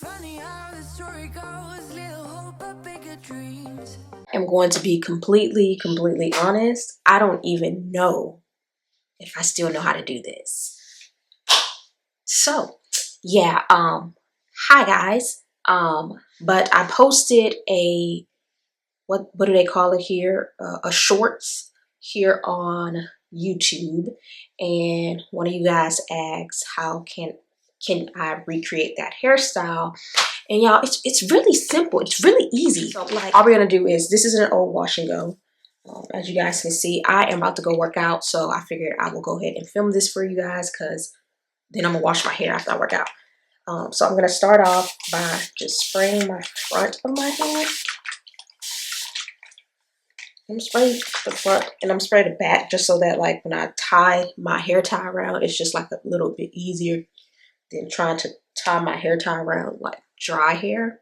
Funny how the story goes, little hope but bigger dreams. I'm going to be completely honest. I don't even know if I still know how to do this. So, yeah, hi guys. But I posted a what do they call it here? A shorts here on YouTube, and one of you guys asked how can I recreate that hairstyle. And y'all, it's really simple. It's really easy. So like, all we're gonna do is, this is an old wash and go. As you guys can see, I am about to go work out, so I figured I will go ahead and film this for you guys, because then I'm gonna wash my hair after I work out. So I'm gonna start off by just spraying my front of my head. I'm spraying the front and I'm spraying the back, just so that like when I tie my hair tie around, it's just like a little bit easier than trying to tie my hair tie around like dry hair.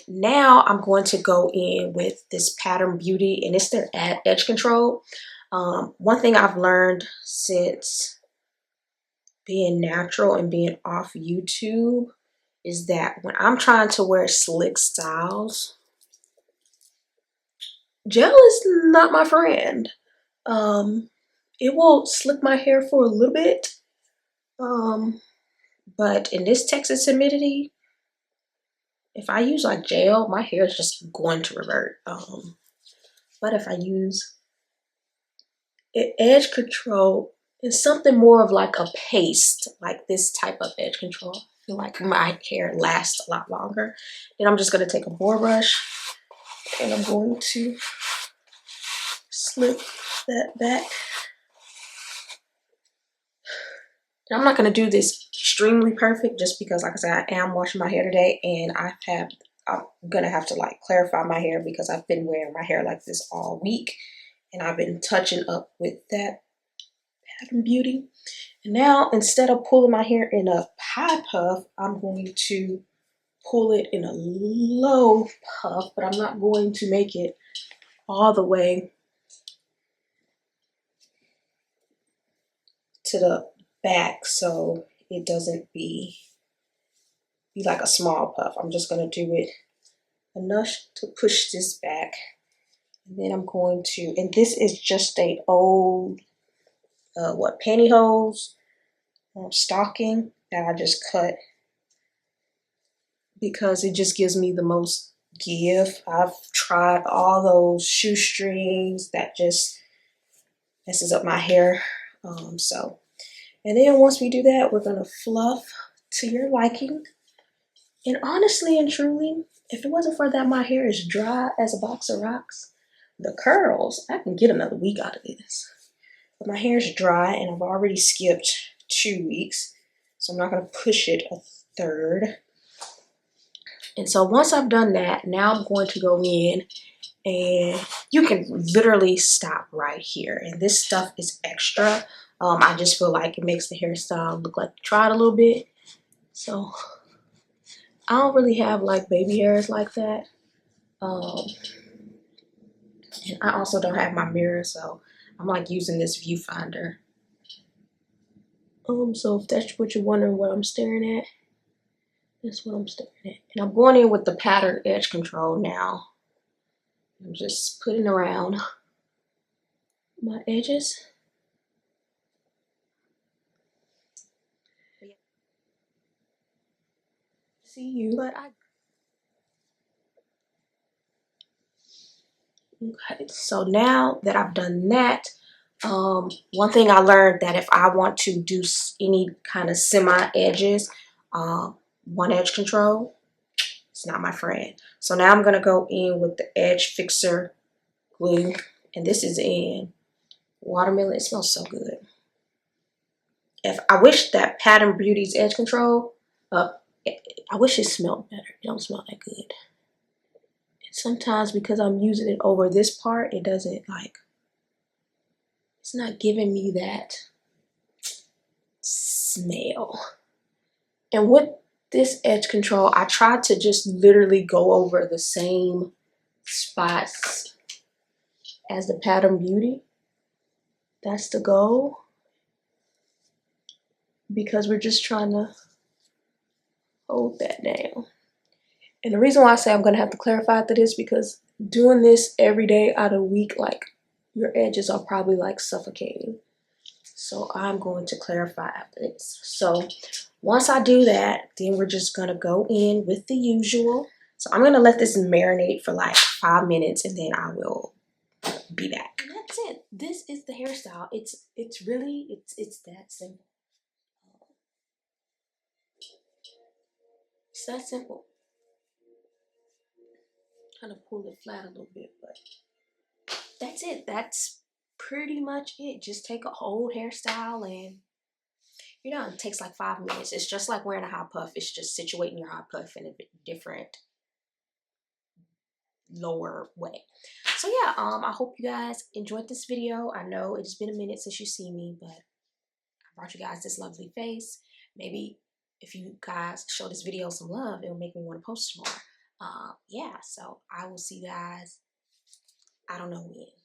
Now I'm going to go in with this Pattern Beauty, and it's their edge control. One thing I've learned since being natural and being off YouTube is that when I'm trying to wear slick styles, gel is not my friend. It will slick my hair for a little bit, but in this Texas humidity, if I use like gel, my hair is just going to revert. But if I use edge control, it's something more of like a paste, like this type of edge control, I feel like my hair lasts a lot longer. Then I'm just going to take a boar brush and I'm going to slip that back. And I'm not going to do this extremely perfect, just because, like I said, I am washing my hair today, and I'm going to have to like clarify my hair, because I've been wearing my hair like this all week, and I've been touching up with that Pattern Beauty. And now, instead of pulling my hair in a high puff, I'm going to pull it in a low puff, but I'm not going to make it all the way to the back, so it doesn't be like a small puff. I'm just going to do it enough to push this back, and then I'm going to, and this is just a old pantyhose stocking that I just cut, because it just gives me the most give. I've tried all those shoestrings that just messes up my hair. And then once we do that, we're gonna fluff to your liking. And honestly and truly, if it wasn't for that my hair is dry as a box of rocks, the curls, I can get another week out of this. But my hair is dry, and I've already skipped 2 weeks, so I'm not gonna push it a third. And so once I've done that, now I'm going to go in, and you can literally stop right here. And this stuff is extra. I just feel like it makes the hairstyle look like you tried a little bit. So I don't really have like baby hairs like that. And I also don't have my mirror, so I'm like using this viewfinder. So if that's what you're wondering what I'm staring at, that's what I'm staring at. And I'm going in with the pattern edge control now. I'm just putting around my edges. See you, but okay, so now that I've done that, one thing I learned, that if I want to do any kind of semi edges, one edge control, it's not my friend. So now I'm gonna go in with the edge fixer glue, and this is in watermelon. It smells so good. I wish that Pattern Beauty's edge control, I wish it smelled better. It don't smell that good. And sometimes because I'm using it over this part, it doesn't like, it's not giving me that smell. And with this edge control, I tried to just literally go over the same spots as the Pattern Beauty. That's the goal, because we're just trying to hold that down. And the reason why I say I'm going to have to clarify after this, because doing this every day out of the week, like, your edges are probably like suffocating. So I'm going to clarify after this. So once I do that, then we're just going to go in with the usual. So I'm going to let this marinate for like 5 minutes, and then I will be back. And that's it. This is the hairstyle. It's really that simple. It's that simple. Kind of pull it flat a little bit, but that's it. That's pretty much it. Just take an old hairstyle and you're done. It takes like 5 minutes. It's just like wearing a hot puff. It's just situating your hot puff in a different lower way. So yeah, I hope you guys enjoyed this video. I know it's been a minute since you see me, but I brought you guys this lovely face. Maybe if you guys show this video some love, it'll make me want to post more. Yeah, so I will see you guys, I don't know when.